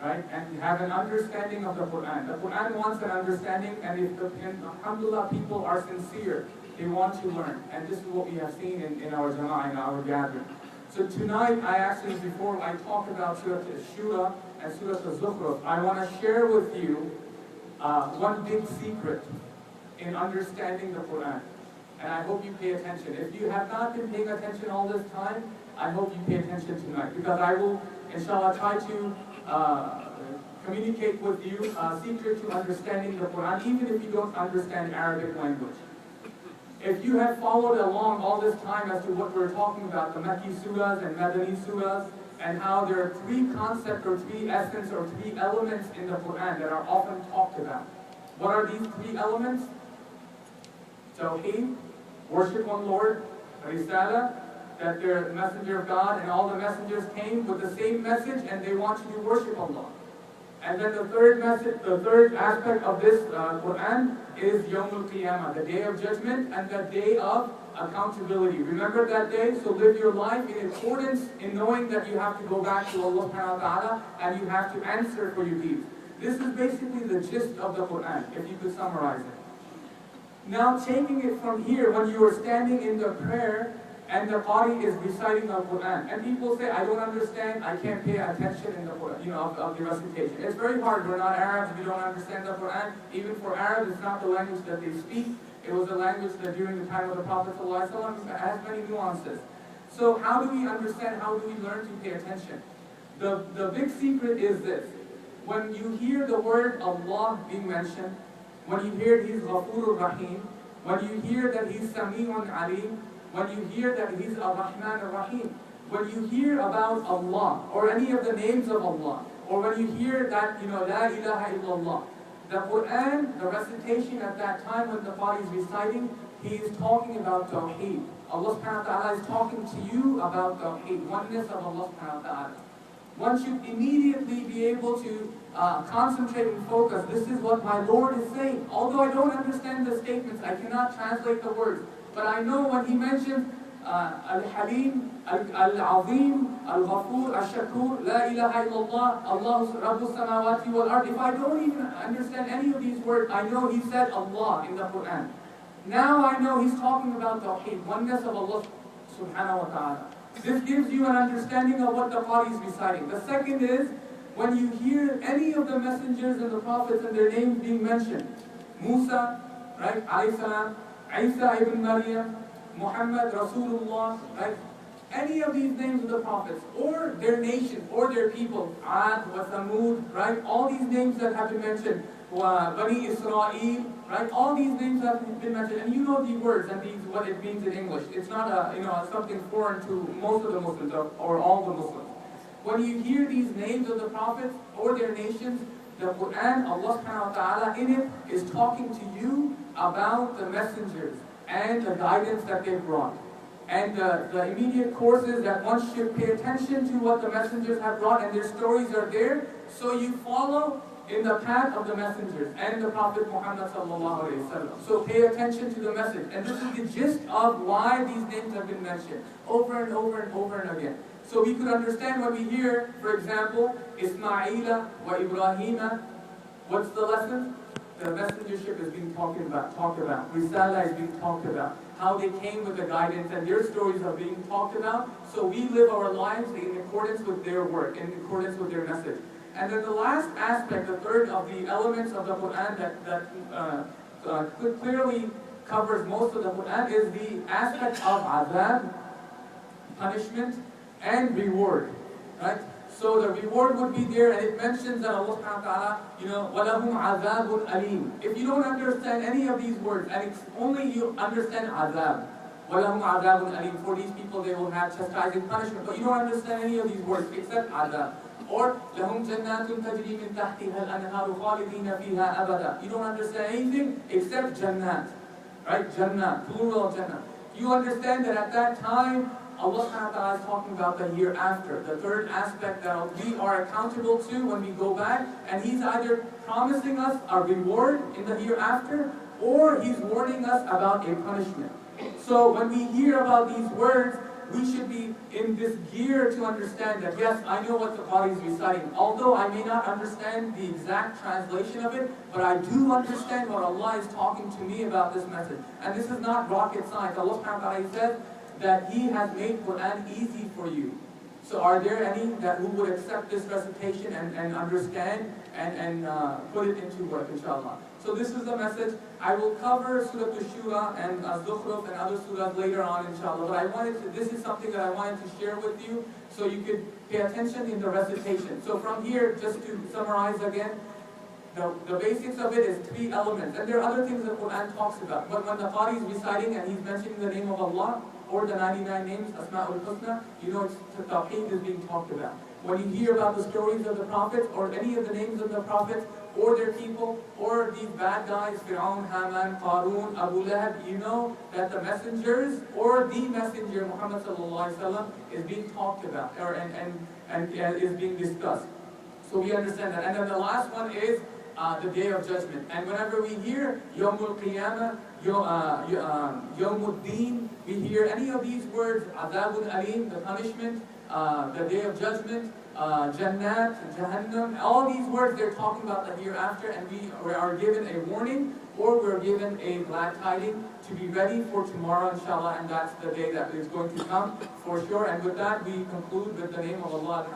right? And have an understanding of the Quran. The Quran wants an understanding, and alhamdulillah, people are sincere. They want to learn. And this is what we have seen in our jama'ah, in our gathering. So tonight, before I talk about Surah Al-Shura and Surah Al-Zukhruf, I want to share with you one big secret in understanding the Quran. And I hope you pay attention. If you have not been paying attention all this time, I hope you pay attention tonight. Because I will, inshallah, try to communicate with you a secret to understanding the Quran, even if you don't understand Arabic language. If you have followed along all this time as to what we're talking about, the Makki surahs and Madani surahs, and how there are three concepts or three essence or three elements in the Quran that are often talked about. What are these three elements? Tawheed, worship one Lord, Risala, that they're the messenger of God, and all the messengers came with the same message, and they want you to worship Allah. And then the third aspect of this Quran is Yawmul Qiyamah, the day of judgment and the day of accountability. Remember that day, so live your life in accordance in knowing that you have to go back to Allah subhanahu wa ta'ala and you have to answer for your deeds. This is basically the gist of the Quran, if you could summarize it. Now taking it from here, when you are standing in the prayer, and the body is reciting the Quran. And people say, I don't understand, I can't pay attention in the Quran, of the recitation. It's very hard. We're not Arabs, we don't understand the Quran. Even for Arabs, it's not the language that they speak. It was a language that during the time of the Prophet ﷺ has many nuances. So how do we understand, how do we learn to pay attention? The big secret is this. When you hear the word Allah being mentioned, when you hear He's Ghafurur Rahim, when you hear that He's Sami'un Alim, when you hear that He's Ar-Rahman Ar-Rahim, when you hear about Allah, or any of the names of Allah, or when you hear that, La ilaha illallah, the Quran, the recitation at that time when the body is reciting, he is talking about Tawheed. Allah subhanahu wa ta'ala is talking to you about Tawheed, oneness of Allah subhanahu wa ta'ala. One should immediately be able to concentrate and focus. This is what my Lord is saying. Although I don't understand the statements, I cannot translate the words. But I know when he mentions Al-Halim, Al-Azim, Al-Ghafur, Al-Shakur, La ilaha illallah, Allahu Rabbus Samawati wal Ard. If I don't even understand any of these words, I know he said Allah in the Quran. Now I know he's talking about Tawheed, oneness of Allah subhanahu wa ta'ala. This gives you an understanding of what the body is reciting. The second is, when you hear any of the messengers and the prophets and their names being mentioned, Musa, right, alayhi salam, Isa ibn Maryam, Muhammad, Rasulullah, right? Any of these names of the prophets, or their nation, or their people, Ad, wa Thamud, right? All these names that have been mentioned, Bani Israel, right? All these names have been mentioned, and you know the words and these what it means in English. It's not something foreign to most of the Muslims or all the Muslims. When you hear these names of the prophets or their nations, the Quran, Allah subhanahu wa ta'ala in it is talking to you about the messengers and the guidance that they brought. And the immediate courses that one should pay attention to what the messengers have brought, and their stories are there, so you follow in the path of the messengers and the Prophet Muhammad sallallahu alaihi wasallam. So pay attention to the message. And this is the gist of why these names have been mentioned over and over and over and again. So we could understand when we hear, for example, Ismaila wa Ibrahima. What's the lesson? The messengership is being talked about. Risala is being talked about. How they came with the guidance and their stories are being talked about. So we live our lives in accordance with their work, in accordance with their message. And then the last aspect, the third of the elements of the Quran that clearly covers most of the Quran is the aspect of azab, punishment, and reward, right? So the reward would be there, and it mentions that Allah subhanahu wa ta'ala, وَلَهُمْ عَذَابٌ أَلِيمٌ. If you don't understand any of these words, and it's only you understand azab, وَلَهُمْ عَذَابٌ أَلِيمٌ, for these people they will have chastising punishment, but you don't understand any of these words except azab. Or لَهُمْ جَنَّاتٌ تَجْرِي مِنْ تَحْتِهَا الْأَنْهَارُ خَالِدِينَ فِيهَا أَبَدًا. You don't understand anything except Jannat, right? Jannah, plural of Jannah. You understand that at that time, Allah subhanahu wa ta'ala is talking about the hereafter, the third aspect that we are accountable to when we go back, and He's either promising us a reward in the hereafter, or He's warning us about a punishment. So when we hear about these words, we should be in this gear to understand that, yes, I know what the Qari is reciting. Although I may not understand the exact translation of it, but I do understand what Allah is talking to me about this message. And this is not rocket science. Allah subhanahu wa ta'ala says that He has made Quran easy for you. So are there any who would accept this recitation and understand and put it into work, inshallah? So this is the message. I will cover Surah Ash-Shura and Az-Zukhruf and other surahs later on, inshallah. But this is something that I wanted to share with you so you could pay attention in the recitation. So from here, just to summarize again, the basics of it is 3 elements. And there are other things that Quran talks about. But when the Qari is reciting and he's mentioning the name of Allah, or the 99 names, Asma'ul Husna, you know Tawheed is being talked about. When you hear about the stories of the prophets, or any of the names of the prophets, or their people, or these bad guys, Fir'aun, Haman, Qarun, Abu Lahab, you know that the messengers, or the messenger, Muhammad sallallahu alaihi wasallam, is being talked about, and is being discussed. So we understand that. And then the last one is the Day of Judgment. And whenever we hear Yawmul Qiyamah, Yawmul Deen, we hear any of these words, Azabul Alim, the punishment, the Day of Judgment, Jannat, Jahannam, all these words, they're talking about the hereafter, and we are given a warning, or we're given a glad tiding to be ready for tomorrow, inshallah, and that's the day that is going to come for sure. And with that, we conclude with the name of Allah.